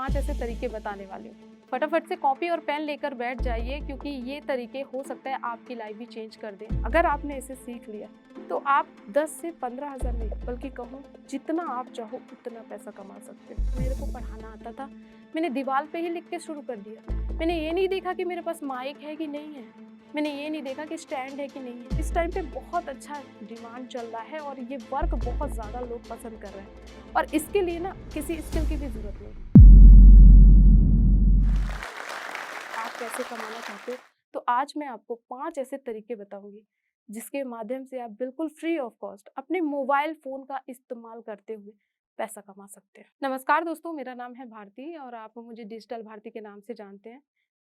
5 ऐसे तरीके बताने वाली हूँ। फटाफट से कॉपी और पेन लेकर बैठ जाइए क्योंकि ये तरीके हो सकता है आपकी लाइफ भी चेंज कर दें। अगर आपने इसे सीख लिया तो आप 10 से 15,000 नहीं बल्कि कहूँ जितना आप चाहो उतना पैसा कमा सकते हो। मेरे को पढ़ाना आता था, मैंने दीवार पे ही लिख के शुरू कर दिया। मैंने ये नहीं देखा कि मेरे पास माइक है कि नहीं है, मैंने ये नहीं देखा कि स्टैंड है कि नहीं है। इस टाइम पे बहुत अच्छा डिमांड चल रहा है और ये वर्क बहुत ज़्यादा लोग पसंद कर रहे हैं और इसके लिए ना किसी स्किल की भी ज़रूरत नहीं। आप कैसे कमाना चाहते हो? तो आज मैं आपको 5 ऐसे तरीके बताऊँगी, जिसके माध्यम से आप बिल्कुल फ्री ऑफ कॉस्ट अपने मोबाइल फ़ोन का इस्तेमाल करते हुए पैसा कमा सकते हैं। नमस्कार दोस्तों, मेरा नाम है भारती और आप मुझे डिजिटल भारती के नाम से जानते हैं।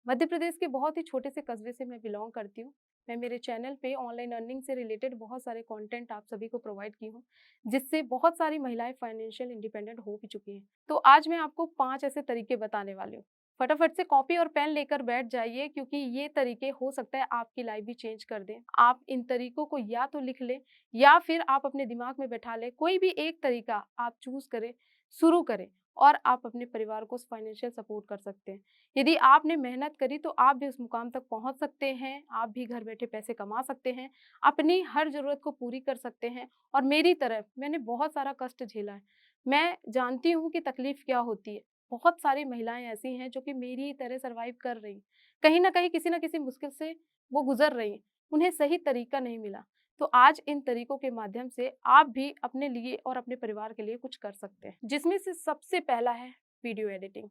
मध्य प्रदेश के बहुत ही छोटे से कस्बे से मैं बिलॉन्ग करती हूँ। मैं मेरे चैनल पे ऑनलाइन अर्निंग से रिलेटेड बहुत सारे कंटेंट आप सभी को प्रोवाइड की हूँ, जिससे बहुत सारी महिलाएं फाइनेंशियल इंडिपेंडेंट हो भी चुकी हैं। तो आज मैं आपको 5 ऐसे तरीके बताने वाली हूँ। फटाफट से कॉपी और पेन लेकर बैठ जाइए क्योंकि ये तरीके हो सकता है आपकी लाइफ भी चेंज कर दें। आप इन तरीकों को या तो लिख लें या फिर आप अपने दिमाग में बैठा लें। कोई भी एक तरीका आप चूज करें, शुरू करें और आप अपने परिवार को फाइनेंशियल सपोर्ट कर सकते हैं। यदि आपने मेहनत करी तो आप भी उस मुकाम तक पहुंच सकते हैं। आप भी घर बैठे पैसे कमा सकते हैं, अपनी हर जरूरत को पूरी कर सकते हैं। और मेरी तरह मैंने बहुत सारा कष्ट झेला है, मैं जानती हूँ कि तकलीफ क्या होती है। बहुत सारी महिलाएं ऐसी हैं जो कि मेरी तरह सरवाइव कर रही हैं। कहीं न कहीं किसी न किसी मुश्किल से वो गुज़र रही हैं। उन्हें सही तरीका नहीं मिला। तो आज इन तरीकों के माध्यम से आप भी अपने लिए और अपने परिवार के लिए कुछ कर सकते हैं। जिसमें से सबसे पहला है वीडियो एडिटिंग।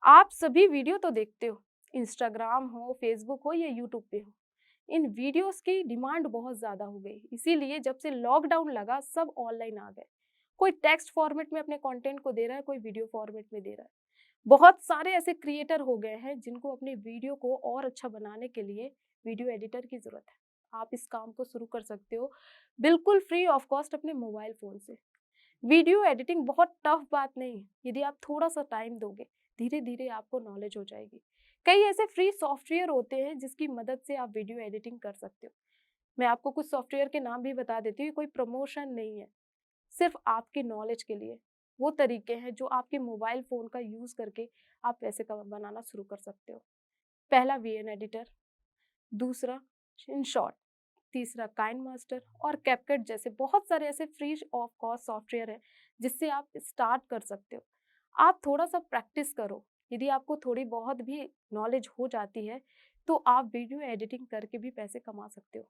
आप सभी वीडियो तो देखते हो, इंस्टाग्राम हो, फेसबुक हो या यूट्यूब पे हो। इन वीडियोस की डिमांड बहुत ज़्यादा हो गई। इसीलिए जब से लॉकडाउन लगा सब ऑनलाइन आ गए। कोई टेक्स्ट फॉर्मेट में अपने कंटेंट को दे रहा है, कोई वीडियो फॉर्मेट में दे रहा है। बहुत सारे ऐसे क्रिएटर हो गए हैं जिनको अपनी वीडियो को और अच्छा बनाने के लिए वीडियो एडिटर की ज़रूरत है। आप इस काम को शुरू कर सकते हो बिल्कुल फ्री ऑफ कॉस्ट अपने मोबाइल फ़ोन से। वीडियो एडिटिंग बहुत टफ बात नहीं है। यदि आप थोड़ा सा टाइम दोगे, धीरे धीरे आपको नॉलेज हो जाएगी। कई ऐसे फ्री सॉफ्टवेयर होते हैं जिसकी मदद से आप वीडियो एडिटिंग कर सकते हो। मैं आपको कुछ सॉफ्टवेयर के नाम भी बता देती हूँ, कोई प्रमोशन नहीं है, सिर्फ आपके नॉलेज के लिए। वो तरीके हैं जो आपके मोबाइल फ़ोन का यूज़ करके आप पैसे बनाना शुरू कर सकते हो। पहला वीएन एडिटर, दूसरा इनशॉट, तीसरा काइन मास्टर और कैपकट जैसे बहुत सारे ऐसे फ्री ऑफ कॉस्ट सॉफ्टवेयर हैं जिससे आप स्टार्ट कर सकते हो। आप थोड़ा सा प्रैक्टिस करो। यदि आपको थोड़ी बहुत भी नॉलेज हो जाती है तो आप वीडियो एडिटिंग करके भी पैसे कमा सकते हो।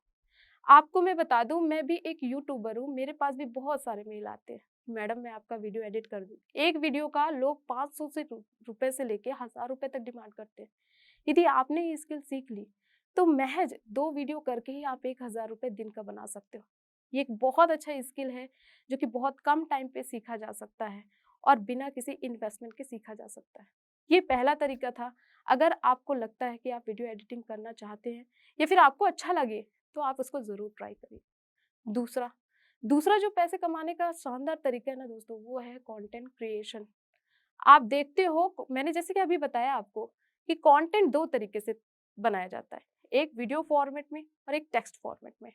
आपको मैं बता दूं, मैं भी एक यूट्यूबर हूँ, मेरे पास भी बहुत सारे मेल आते हैं, मैडम मैं आपका वीडियो एडिट कर दूँ। एक वीडियो का लोग 500 से रुपए से लेके 1000 रुपए तक डिमांड करते हैं। यदि आपने ये स्किल सीख ली तो महज 2 वीडियो करके ही आप 1000 रुपए दिन का बना सकते हो। ये एक बहुत अच्छा स्किल है जो कि बहुत कम टाइम पे सीखा जा सकता है और बिना किसी इन्वेस्टमेंट के सीखा जा सकता है। ये पहला तरीका था। अगर आपको लगता है कि आप वीडियो एडिटिंग करना चाहते हैं या फिर आपको अच्छा लगे तो आप उसको ज़रूर ट्राई करिए। दूसरा दूसरा जो पैसे कमाने का शानदार तरीका है ना दोस्तों, वो है कंटेंट क्रिएशन। आप देखते हो, मैंने जैसे कि अभी बताया आपको कि कंटेंट 2 तरीके से बनाया जाता है, एक वीडियो फॉर्मेट में और एक टेक्स्ट फॉर्मेट में।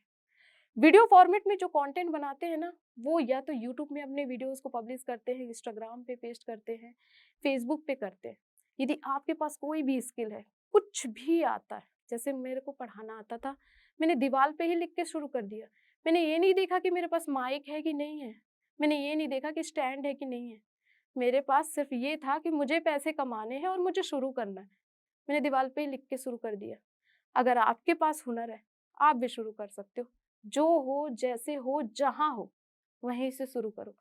वीडियो फॉर्मेट में जो कंटेंट बनाते हैं ना, वो या तो यूट्यूब में अपने वीडियोस को पब्लिश करते हैं, इंस्टाग्राम पे पेस्ट करते हैं, फेसबुक पे करते हैं। यदि आपके पास कोई भी स्किल है, कुछ भी आता है, जैसे मेरे को पढ़ाना आता था, मैंने दीवार पे ही लिख के शुरू कर दिया। मैंने ये नहीं देखा कि मेरे पास माइक है कि नहीं है, मैंने ये नहीं देखा कि स्टैंड है कि नहीं है। मेरे पास सिर्फ ये था कि मुझे पैसे कमाने हैं और मुझे शुरू करना है। मैंने दीवार पे ही लिख के शुरू कर दिया। अगर आपके पास हुनर है, आप भी शुरू कर सकते हो। जो हो, जैसे हो, जहाँ हो, वहीं से शुरू करो।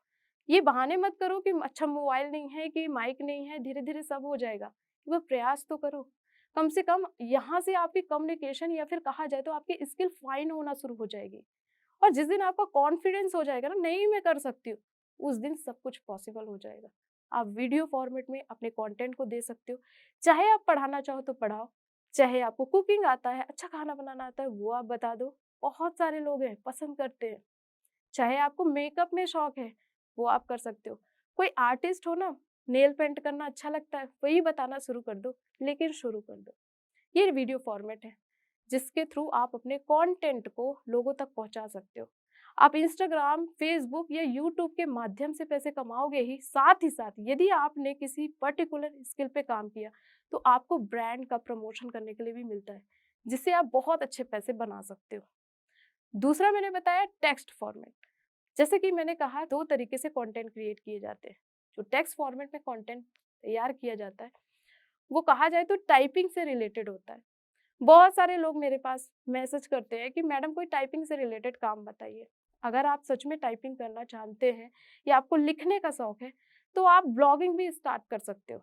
ये बहाने मत करो कि अच्छा मोबाइल नहीं है, कि माइक नहीं है, धीरे-धीरे सब हो जाएगा। वो प्रयास तो करो। कम से कम यहाँ से आपकी कम्युनिकेशन या फिर कहा जाए तो आपकी स्किल फाइन होना शुरू हो जाएगी। और जिस दिन आपका कॉन्फिडेंस हो जाएगा ना, नहीं मैं कर सकती हूँ, उस दिन सब कुछ पॉसिबल हो जाएगा। आप वीडियो फॉर्मेट में अपने कंटेंट को दे सकते हो। चाहे आप पढ़ाना चाहो तो पढ़ाओ, चाहे आपको कुकिंग आता है, अच्छा खाना बनाना आता है, वो आप बता दो। बहुत सारे लोग हैं, पसंद करते हैं। चाहे आपको मेकअप में शौक है, वो आप कर सकते हो। कोई आर्टिस्ट हो ना, नेल पेंट करना अच्छा लगता है, वही बताना शुरू कर दो, लेकिन शुरू कर दो। ये वीडियो फॉर्मेट है जिसके थ्रू आप अपने कंटेंट को लोगों तक पहुंचा सकते हो। आप इंस्टाग्राम, फेसबुक या यूट्यूब के माध्यम से पैसे कमाओगे ही साथ यदि आपने किसी पर्टिकुलर स्किल पे काम किया, तो आपको ब्रांड का प्रमोशन करने के लिए भी मिलता है, जिससे आप बहुत अच्छे पैसे बना सकते हो। दूसरा मैंने बताया टेक्स्ट फॉर्मेट। जैसे कि मैंने कहा 2 तरीके से कंटेंट क्रिएट किए जाते हैं। जो टेक्स्ट फॉर्मेट में कंटेंट तैयार किया जाता है, वो कहा जाए तो टाइपिंग से रिलेटेड होता है। बहुत सारे लोग मेरे पास मैसेज करते हैं कि मैडम कोई टाइपिंग से रिलेटेड काम बताइए। अगर आप सच में टाइपिंग करना चाहते हैं या आपको लिखने का शौक है, तो आप ब्लॉगिंग भी स्टार्ट कर सकते हो।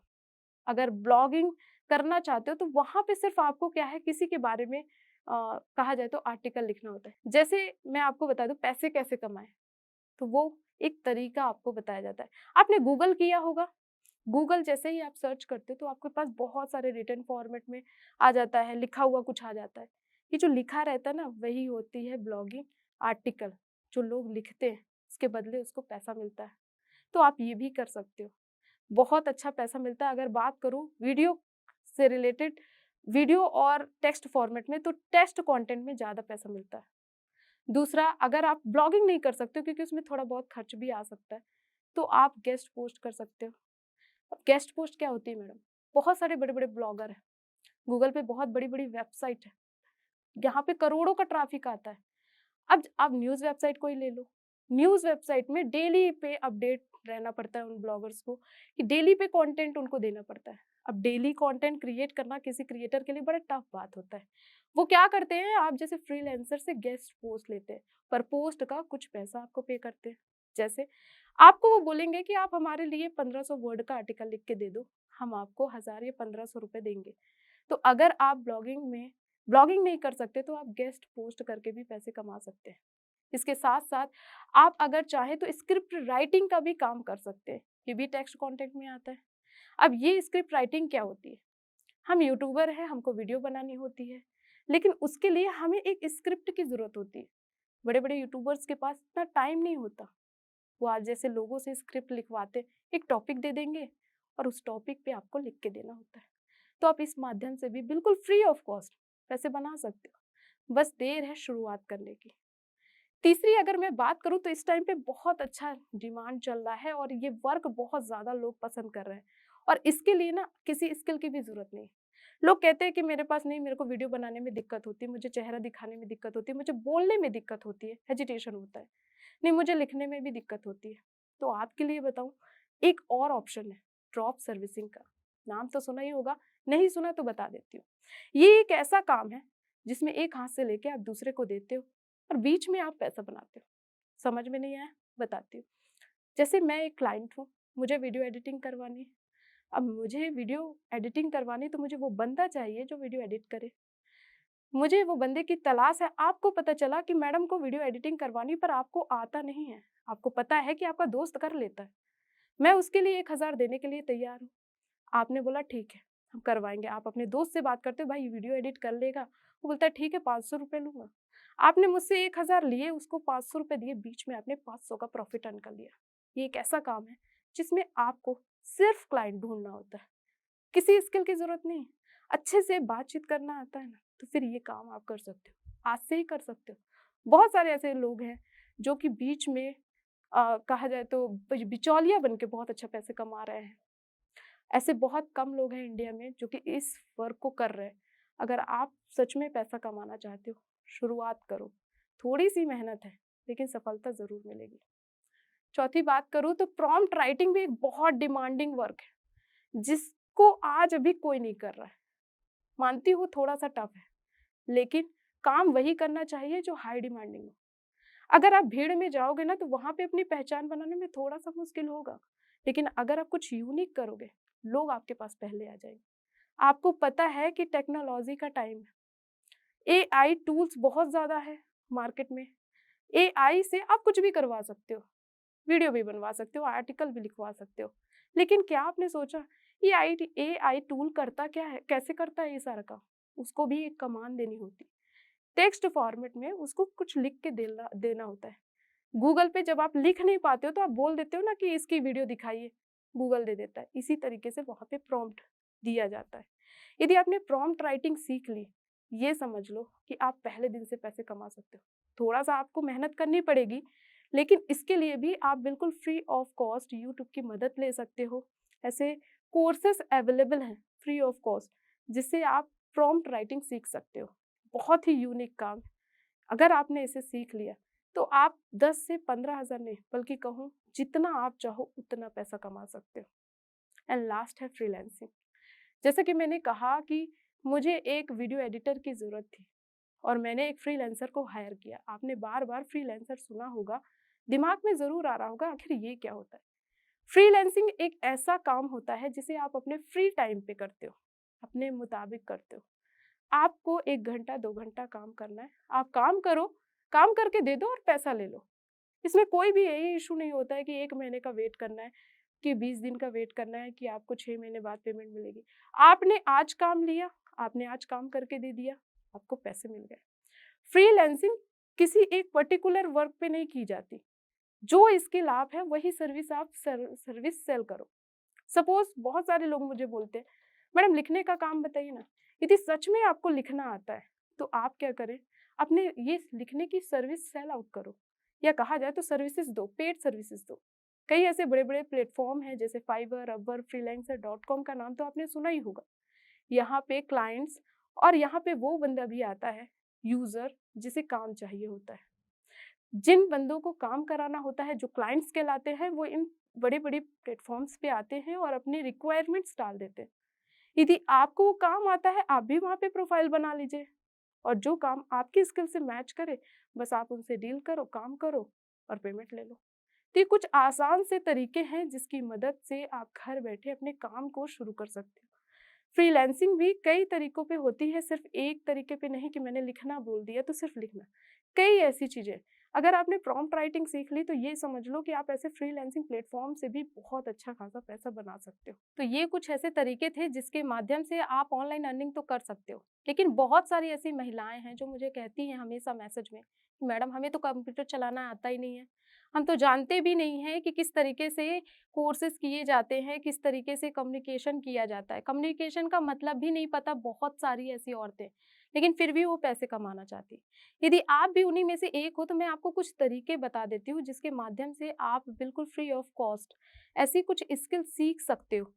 अगर ब्लॉगिंग करना चाहते हो तो वहाँ पे सिर्फ आपको क्या है किसी के बारे में कहा जाए तो आर्टिकल लिखना होता है। जैसे मैं आपको बता दूँ पैसे कैसे कमाएँ, तो वो एक तरीका आपको बताया जाता है। आपने गूगल किया होगा, गूगल जैसे ही आप सर्च करते हो तो आपके पास बहुत सारे रिटन फॉर्मेट में आ जाता है, लिखा हुआ कुछ आ जाता है। ये जो लिखा रहता है ना वही होती है ब्लॉगिंग आर्टिकल, जो लोग लिखते हैं उसके बदले उसको पैसा मिलता है। तो आप ये भी कर सकते हो, बहुत अच्छा पैसा मिलता है। अगर बात करूँ वीडियो से रिलेटेड, वीडियो और टेक्स्ट फॉर्मेट में, तो टेक्स्ट कंटेंट में ज़्यादा पैसा मिलता है। दूसरा, अगर आप ब्लॉगिंग नहीं कर सकते हो क्योंकि उसमें थोड़ा बहुत खर्च भी आ सकता है, तो आप गेस्ट पोस्ट कर सकते हो। अब गेस्ट पोस्ट क्या होती है मैडम? बहुत सारे बड़े-बड़े ब्लॉगर हैं, गूगल पे बहुत बड़ी-बड़ी वेबसाइट है, यहाँ पे करोड़ों का ट्रैफिक आता है। अब आप न्यूज़ वेबसाइट को ही ले लो, न्यूज़ वेबसाइट में डेली पे अपडेट रहना पड़ता है उन ब्लॉगर्स को कि डेली पे कंटेंट उनको देना पड़ता है। अब डेली कंटेंट क्रिएट करना किसी क्रिएटर के लिए बड़ा टफ बात होता है। वो क्या करते हैं, आप जैसे फ्रीलांसर से गेस्ट पोस्ट लेते हैं, पर पोस्ट का कुछ पैसा आपको पे करते हैं। जैसे आपको वो बोलेंगे कि आप हमारे लिए 1500 वर्ड का आर्टिकल लिख के दे दो, हम आपको 1000 या 1500 रुपए देंगे। तो अगर आप ब्लॉगिंग नहीं कर सकते तो आप गेस्ट पोस्ट करके भी पैसे कमा सकते हैं। इसके साथ-साथ आप अगर चाहें तो स्क्रिप्ट राइटिंग का भी काम कर सकते हैं, ये भी टेक्स्ट कंटेंट में आता है। अब ये स्क्रिप्ट राइटिंग क्या होती है? हम यूट्यूबर हैं, हमको वीडियो बनानी होती है, लेकिन उसके लिए हमें एक स्क्रिप्ट की ज़रूरत होती है। बड़े-बड़े यूट्यूबर्स के पास इतना टाइम नहीं होता, वो आज जैसे लोगों से स्क्रिप्ट लिखवाते, एक टॉपिक दे देंगे और उस टॉपिक पे आपको लिख के देना होता है। तो आप इस माध्यम से भी बिल्कुल फ्री ऑफ कॉस्ट पैसे बना सकते हो, बस देर है शुरुआत करने की। तीसरी अगर मैं बात करूँ तो इस टाइम पे बहुत अच्छा डिमांड चल रहा है और ये वर्क बहुत ज़्यादा लोग पसंद कर रहे हैं और इसके लिए ना किसी स्किल की भी ज़रूरत नहीं। लोग कहते हैं कि मेरे पास नहीं, मेरे को वीडियो बनाने में दिक्कत होती है, मुझे चेहरा दिखाने में दिक्कत होती है, मुझे बोलने में दिक्कत होती है, हेजिटेशन होता है। नहीं, मुझे लिखने में भी दिक्कत होती है। तो आपके लिए बताऊँ, एक और ऑप्शन है ड्रॉप सर्विसिंग का। नाम तो सुना ही होगा, नहीं सुना तो बता देती हूँ। ये एक ऐसा काम है जिसमें एक हाथ से लेके आप दूसरे को देते हो और बीच में आप पैसा बनाते हो। समझ में नहीं आया? बताती हूँ। जैसे मैं एक क्लाइंट हूँ, मुझे वीडियो एडिटिंग करवानी है। अब मुझे वीडियो एडिटिंग करवानी तो मुझे वो बंदा चाहिए जो वीडियो एडिट करे। मुझे वो बंदे की तलाश है। आपको पता चला कि मैडम को वीडियो एडिटिंग करवानी पर आपको आता नहीं है। आपको पता है कि आपका दोस्त कर लेता है। मैं उसके लिए 1000 देने के लिए तैयार हूँ। आपने बोला ठीक है, हम करवाएँगे। आप अपने दोस्त से बात करते हो, भाई वीडियो एडिट कर लेगा? वो बोलता है ठीक है, 500 रुपए लूँगा। आपने मुझसे 1000 लिए, उसको 500 रुपए दिए, बीच में आपने 500 का प्रॉफिट अर्न कर लिया। ये एक ऐसा काम है जिसमें आपको सिर्फ क्लाइंट ढूँढना होता है। किसी स्किल की ज़रूरत नहीं। अच्छे से बातचीत करना आता है ना, तो फिर ये काम आप कर सकते हो। आज से ही कर सकते हो। बहुत सारे ऐसे लोग हैं जो कि बीच में कहा जाए तो बिचौलिया बन के बहुत अच्छा पैसे कमा रहे हैं। ऐसे बहुत कम लोग हैं इंडिया में जो कि इस वर्क को कर रहे हैं। अगर आप सच में पैसा कमाना चाहते हो, शुरुआत करो। थोड़ी-सी मेहनत है, लेकिन सफलता ज़रूर मिलेगी। चौथी बात करूँ तो प्रॉम्प्ट राइटिंग भी एक बहुत डिमांडिंग वर्क है, जिसको आज अभी कोई नहीं कर रहा है। मानती हूँ थोड़ा-सा टफ है, लेकिन काम वही करना चाहिए जो हाई डिमांडिंग हो। अगर आप भीड़ में जाओगे ना तो वहाँ पे अपनी पहचान बनाने में थोड़ा-सा मुश्किल होगा, लेकिन अगर आप कुछ यूनिक करोगे, लोग आपके पास पहले आ जाएँगे। आपको पता है कि टेक्नोलॉजी का टाइम है। एआई टूल्स बहुत ज़्यादा है मार्केट में। एआई से आप कुछ भी करवा सकते हो, वीडियो भी बनवा सकते हो, आर्टिकल भी लिखवा सकते हो। लेकिन क्या आपने सोचा ये एआई टूल करता क्या है? कैसे करता है ये सारा काम? उसको भी एक कमांड देनी होती है। टेक्स्ट फॉर्मेट में उसको कुछ लिख के देना देना होता है। गूगल पे जब आप लिख नहीं पाते हो तो आप बोल देते हो ना कि इसकी वीडियो दिखाइए, गूगल दे देता है। इसी तरीके से वहाँ पे प्रॉम्प्ट दिया जाता है। यदि आपने प्रॉम्प्ट राइटिंग सीख ली, ये समझ लो कि आप पहले दिन से पैसे कमा सकते हो। थोड़ा-सा आपको मेहनत करनी पड़ेगी, लेकिन इसके लिए भी आप बिल्कुल फ्री ऑफ कॉस्ट यूट्यूब की मदद ले सकते हो। ऐसे कोर्सेज़ अवेलेबल हैं फ्री ऑफ कॉस्ट, जिससे आप प्रॉम्प्ट राइटिंग सीख सकते हो। बहुत ही यूनिक काम है। अगर आपने इसे सीख लिया, तो आप 10 से 15,000 नहीं, बल्कि कहूँ जितना आप चाहो उतना पैसा कमा सकते हो। एंड लास्ट है फ्रीलांसिंग। जैसे कि मैंने कहा कि मुझे एक वीडियो एडिटर की ज़रूरत थी और मैंने एक फ्रीलांसर को हायर किया। आपने बार-बार फ्रीलांसर सुना होगा, दिमाग में ज़रूर आ रहा होगा आखिर ये क्या होता है? फ्रीलांसिंग एक ऐसा काम होता है जिसे आप अपने फ्री टाइम पे करते हो, अपने मुताबिक करते हो। आपको 1 घंटा 2 घंटा काम करना है, आप काम करो, काम करके दे दो और पैसा ले लो। इसमें कोई भी यही इश्यू नहीं होता है कि 1 महीने का वेट करना है, कि 20 दिन का वेट करना है, कि आपको 6 महीने बाद पेमेंट मिलेगी। आपने आज काम लिया, आपने आज काम करके दे दिया, आपको पैसे मिल गए। फ्रीलांसिंग किसी एक पर्टिकुलर वर्क पे नहीं की जाती। जो स्किल आप है वही सर्विस आप सर्विस सेल करो। सपोज़ बहुत सारे लोग मुझे बोलते हैं, मैडम लिखने का काम बताइए ना। यदि सच में आपको लिखना आता है, तो आप क्या करें, अपने ये लिखने की सर्विस सेल आउट करो, या कहा जाए तो सर्विसेज़ दो, पेड सर्विसेज़ दो। कई ऐसे बड़े-बड़े प्लेटफ़ॉर्म हैं जैसे Fiverr, Upwork, freelancer dot com का नाम तो आपने सुना ही होगा। यहाँ पे क्लाइंट्स और यहाँ पे वो बंदा भी आता है, यूज़र जिसे काम चाहिए होता है। जिन बंदों को काम कराना होता है, जो क्लाइंट्स कहलाते हैं, वो इन बड़े-बड़े प्लेटफ़ॉर्म्स पे आते हैं और अपनी रिक्वायरमेंट्स डाल देते हैं। यदि आपको वो काम आता है, आप भी वहाँ पे प्रोफ़ाइल बना लीजिए और जो काम आपकी स्किल से मैच करे, बस आप उनसे डील करो, काम करो और पेमेंट ले लो। तो ये कुछ आसान से तरीके हैं जिसकी मदद से आप घर बैठे अपने काम को शुरू कर सकते हो। फ्रीलांसिंग भी कई तरीकों पे होती है, सिर्फ़ एक तरीके पे नहीं कि मैंने लिखना बोल दिया तो सिर्फ़ लिखना। कई ऐसी चीज़ें, अगर आपने प्रॉम्प्ट राइटिंग सीख ली तो ये समझ लो कि आप ऐसे फ्रीलांसिंग प्लेटफ़ॉर्म से भी बहुत अच्छा खासा पैसा बना सकते हो। तो ये कुछ ऐसे तरीके थे जिसके माध्यम से आप ऑनलाइन अर्निंग तो कर सकते हो। लेकिन बहुत सारी ऐसी महिलाएँ हैं जो मुझे कहती हैं हमेशा मैसेज में, मैडम हमें तो कंप्यूटर चलाना आता ही नहीं है। हम तो जानते भी नहीं हैं कि किस तरीके से कोर्सेज़ किए जाते हैं, किस तरीके से कम्युनिकेशन किया जाता है। कम्युनिकेशन का मतलब भी नहीं पता बहुत सारी ऐसी औरतें, लेकिन फिर भी वो पैसे कमाना चाहती हैं। यदि आप भी उन्हीं में से एक हो तो मैं आपको कुछ तरीके बता देती हूँ जिसके माध्यम से आप बिल्कुल फ्री ऑफ कॉस्ट ऐसी कुछ स्किल सीख सकते हो,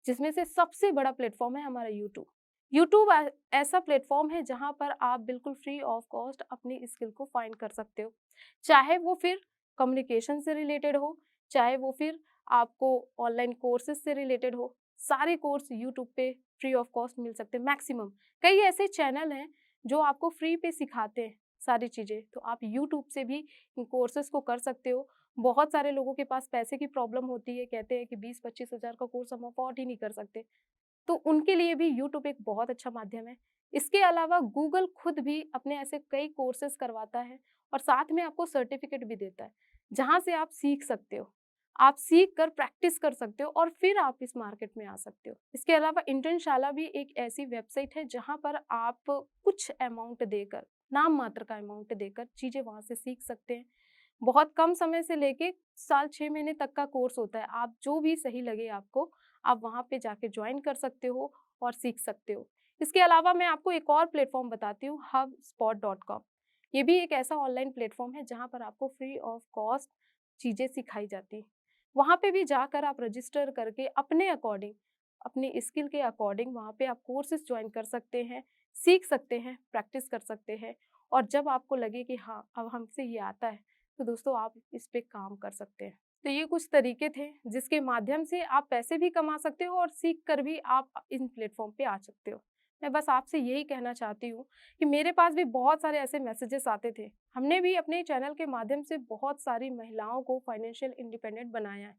जिसमें से सबसे बड़ा प्लेटफ़ॉर्म है हमारा यूट्यूब। यूट्यूब ऐसा प्लेटफ़ॉर्म है जहाँ पर आप बिल्कुल फ्री ऑफ कॉस्ट अपनी स्किल को फाइंड कर सकते हो। चाहे वो फिर कम्युनिकेशन से रिलेटेड हो, चाहे वो फिर आपको ऑनलाइन कोर्सेज़ से रिलेटेड हो, सारे कोर्स यूट्यूब पे फ्री ऑफ कॉस्ट मिल सकते हैं मैक्सिमम। कई ऐसे चैनल हैं जो आपको फ्री पे सिखाते हैं सारी चीज़ें, तो आप यूट्यूब से भी इन कोर्सेज़ को कर सकते हो। बहुत सारे लोगों के पास पैसे की प्रॉब्लम होती है, कहते हैं कि 20-25 हज़ार का कोर्स हम अफ़ोर्ड ही नहीं कर सकते, तो उनके लिए भी यूट्यूब एक बहुत अच्छा माध्यम है। इसके अलावा गूगल खुद भी अपने ऐसे कई कोर्सेज़ करवाता है और साथ में आपको सर्टिफ़िकेट भी देता है, जहाँ से आप सीख सकते हो। आप सीख कर प्रैक्टिस कर सकते हो और फिर आप इस मार्केट में आ सकते हो। इसके अलावा इंटर्नशाला भी एक ऐसी वेबसाइट है जहाँ पर आप कुछ अमाउंट देकर, नाम मात्र का अमाउंट देकर चीज़ें वहाँ से सीख सकते हैं। बहुत कम समय से लेके साल 6 महीने तक का कोर्स होता है। आप जो भी सही लगे आपको, आप वहाँ पे जाके जॉइन कर सकते हो और सीख सकते हो। इसके अलावा मैं आपको एक और प्लेटफ़ॉर्म बताती हूँ, hubspot.com। ये भी एक ऐसा ऑनलाइन प्लेटफ़ॉर्म है जहाँ पर आपको फ्री ऑफ कॉस्ट चीज़ें सिखाई जाती हैं। वहाँ पे भी जाकर आप रजिस्टर करके अपने अकॉर्डिंग, अपनी स्किल के अकॉर्डिंग वहाँ पे आप कोर्सेज़ जॉइन कर सकते हैं, सीख सकते हैं, प्रैक्टिस कर सकते हैं और जब आपको लगे कि हाँ, अब हमसे ये आता है, तो दोस्तों आप इस पे काम कर सकते हैं। तो ये कुछ तरीके थे जिसके माध्यम से आप पैसे भी कमा सकते हो और सीख कर भी आप इन प्लेटफ़ॉर्म पे आ सकते हो। मैं बस आपसे यही कहना चाहती हूँ कि मेरे पास भी बहुत सारे ऐसे मैसेजेस आते थे। हमने भी अपने चैनल के माध्यम से बहुत सारी महिलाओं को फाइनेंशियल इंडिपेंडेंट बनाया है।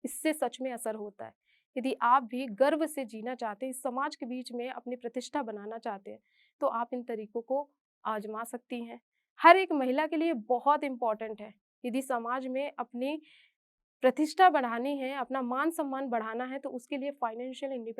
इससे सच में असर होता है। यदि आप भी गर्व से जीना चाहते हैं, इस समाज के बीच में अपनी प्रतिष्ठा बनाना चाहते हैं, तो आप इन तरीकों को आज़मा सकती हैं। हर एक महिला के लिए बहुत इम्पोर्टेंट है। यदि समाज में अपनी प्रतिष्ठा बढ़ानी है, अपना मान-सम्मान बढ़ाना है, तो उसके लिए फाइनेंशियल इंडिपेंडेंस